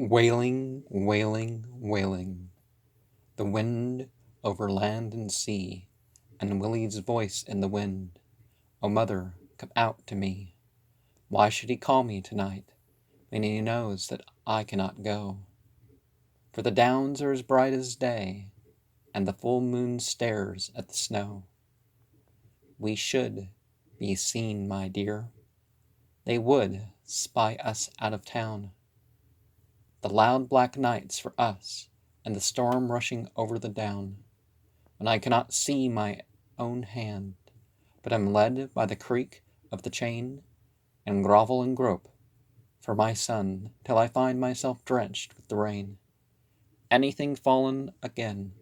Wailing, wailing, wailing, the wind over land and sea, and Willie's voice in the wind. O mother, come out to me. Why should he call me tonight, when he knows that I cannot go? For the downs are as bright as day, and the full moon stares at the snow. We should be seen, my dear. They would spy us out of town. The loud black nights for us, and the storm rushing over the down, when I cannot see my own hand, but am led by the creak of the chain, and grovel and grope for my son till I find myself drenched with the rain. Anything fallen again?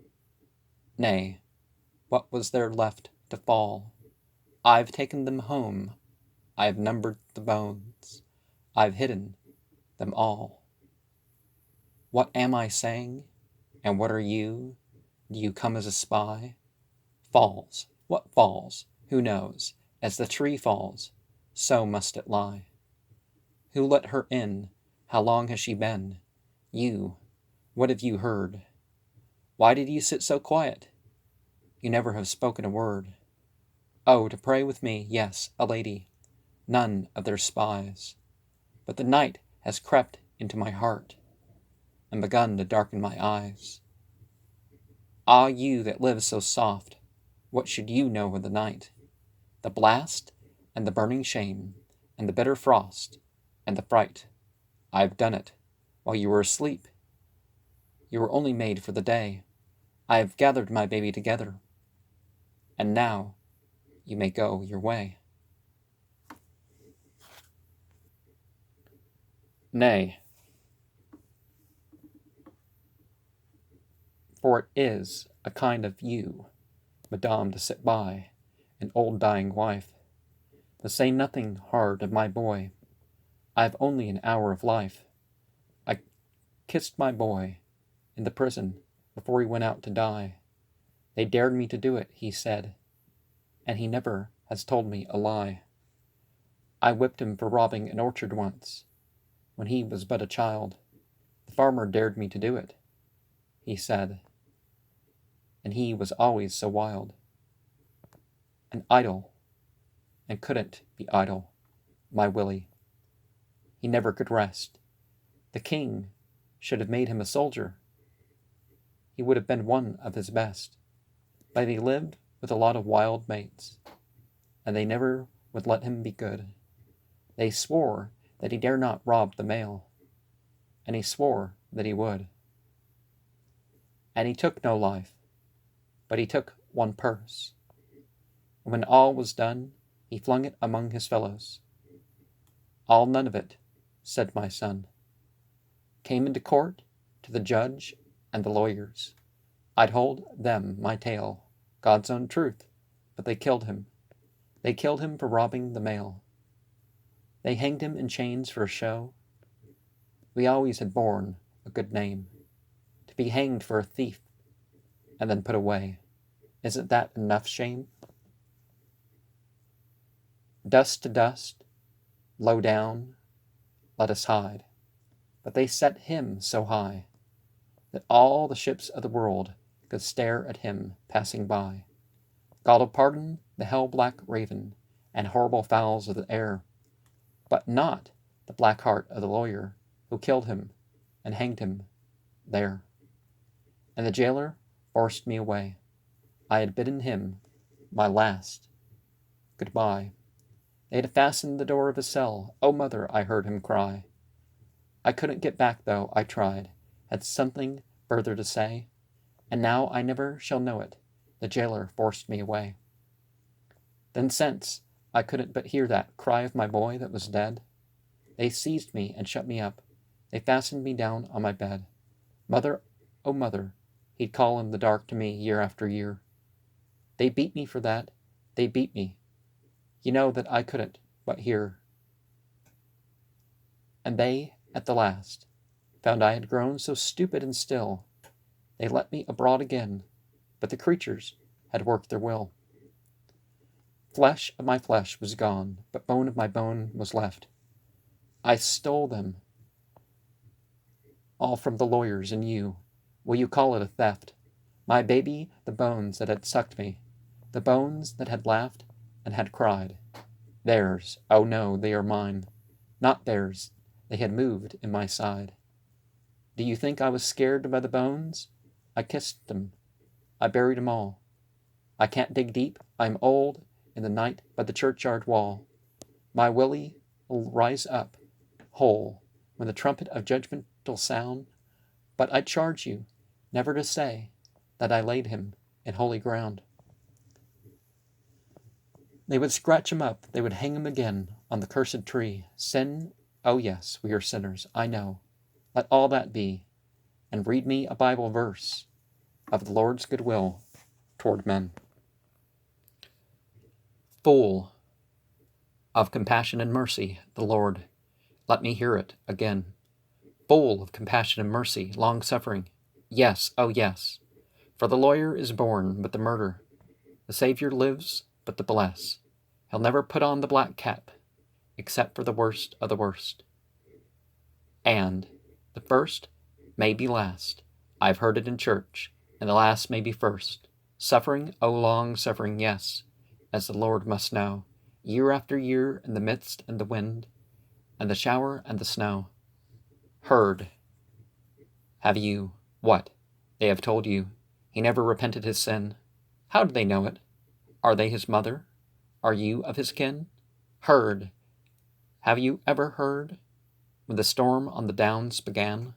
Nay, what was there left to fall? I've taken them home, I've numbered the bones, I've hidden them all. What am I saying? And what are you? Do you come as a spy? Falls. What falls? Who knows? As the tree falls, so must it lie. Who let her in? How long has she been? You, what have you heard? Why did you sit so quiet? You never have spoken a word. Oh, to pray with me, yes, a lady, none of their spies. But the night has crept into my heart, and begun to darken my eyes. Ah, you that live so soft, what should you know of the night? The blast, and the burning shame, and the bitter frost, and the fright. I've done it, while you were asleep. You were only made for the day. I have gathered my baby together, and now you may go your way. Nay, for it is a kind of you, madame, to sit by an old dying wife, to say nothing hard of my boy. I have only an hour of life. I kissed my boy in the prison before he went out to die. They dared me to do it, he said, and he never has told me a lie. I whipped him for robbing an orchard once, when he was but a child. The farmer dared me to do it, he said, and he was always so wild and idle, and couldn't be idle, my Willie. He never could rest. The king should have made him a soldier. He would have been one of his best. But he lived with a lot of wild mates, and they never would let him be good. They swore that he dare not rob the mail, and he swore that he would. And he took no life, but he took one purse. And when all was done, he flung it among his fellows. All none of it, said my son. Came into court to the judge and the lawyers. I'd hold them my tale, God's own truth, but they killed him. They killed him for robbing the mail. They hanged him in chains for a show. We always had borne a good name. To be hanged for a thief and then put away, isn't that enough shame? Dust to dust, low down, let us hide. But they set him so high that all the ships of the world could stare at him passing by. God will pardon the hell-black raven and horrible fowls of the air, but not the black heart of the lawyer who killed him and hanged him there. And the jailer forced me away. I had bidden him my last goodbye. They had fastened the door of his cell. Oh, mother, I heard him cry. I couldn't get back, though I tried. Had something further to say, and now I never shall know it. The jailer forced me away. Then since I couldn't but hear that cry of my boy that was dead, they seized me and shut me up. They fastened me down on my bed. Mother, oh mother, he'd call in the dark to me year after year. They beat me for that. They beat me. You know that I couldn't but hear. And they, at the last, found I had grown so stupid and still. They let me abroad again, but the creatures had worked their will. Flesh of my flesh was gone, but bone of my bone was left. I stole them all from the lawyers and you. Will you call it a theft? My baby, the bones that had sucked me, the bones that had laughed and had cried. Theirs, oh no, they are mine. Not theirs, they had moved in my side. Do you think I was scared by the bones? I kissed them. I buried 'em all. I can't dig deep, I'm old, in the night by the churchyard wall. My Willie will rise up, whole, when the trumpet of judgment'll sound, but I charge you never to say that I laid him in holy ground. They would scratch him up, they would hang him again on the cursed tree. Sin, oh yes, we are sinners, I know. Let all that be, and read me a Bible verse of the Lord's goodwill toward men. Full of compassion and mercy, the Lord, let me hear it again. Full of compassion and mercy, long-suffering, yes, oh yes. For the lawyer is born, but the murder. The Savior lives, but the bless. He'll never put on the black cap, except for the worst of the worst. And the first may be last. I've heard it in church, and the last may be first. Suffering, oh long suffering, yes, as the Lord must know, year after year in the midst and the wind, and the shower and the snow. Heard. Have you, what? They have told you. He never repented his sin. How do they know it? Are they his mother? Are you of his kin? Heard. Have you ever heard? When the storm on the downs began,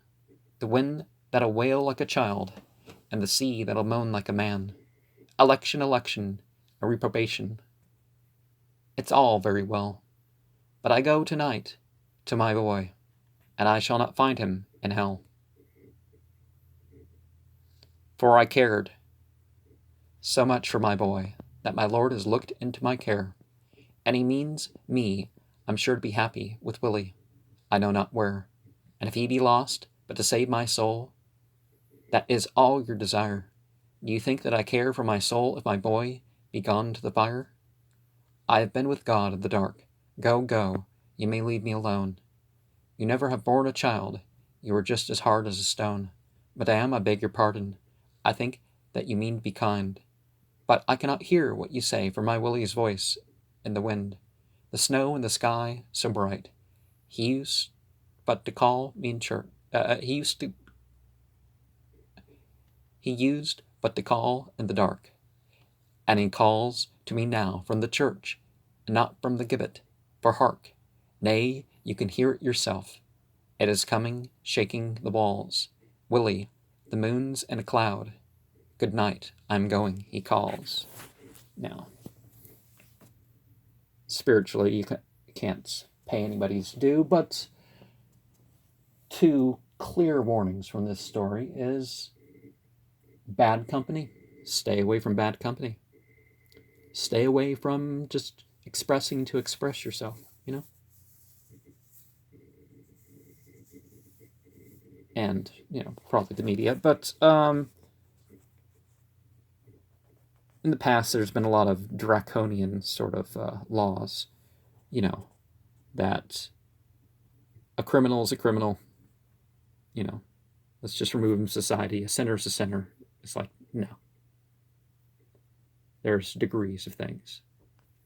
the wind that'll wail like a child, and the sea that'll moan like a man. Election, election, a reprobation. It's all very well. But I go tonight to my boy, and I shall not find him in hell. For I cared so much for my boy that my Lord has looked into my care, and he means me, I'm sure to be happy with Willie, I know not where. And if he be lost, but to save my soul, that is all your desire. Do you think that I care for my soul if my boy be gone to the fire? I have been with God in the dark. Go, go, you may leave me alone. You never have borne a child, you are just as hard as a stone. Madame, I beg your pardon. I think that you mean to be kind. But I cannot hear what you say for my Willie's voice in the wind. The snow in the sky so bright. He used but to call me in church. He used but to call in the dark. And he calls to me now from the church, and not from the gibbet. For hark, nay, you can hear it yourself. It is coming, shaking the walls. Willie, the moon's in a cloud. Good night, I'm going, he calls. Now, spiritually, you can't pay anybody's due, but two clear warnings from this story is bad company. Stay away from bad company. Stay away from just expressing to express yourself, you know? And, you know, probably the media. But in the past, there's been a lot of draconian sort of laws, you know, that a criminal is a criminal, you know, let's just remove him from society. A sinner is a sinner. It's like, no. There's degrees of things.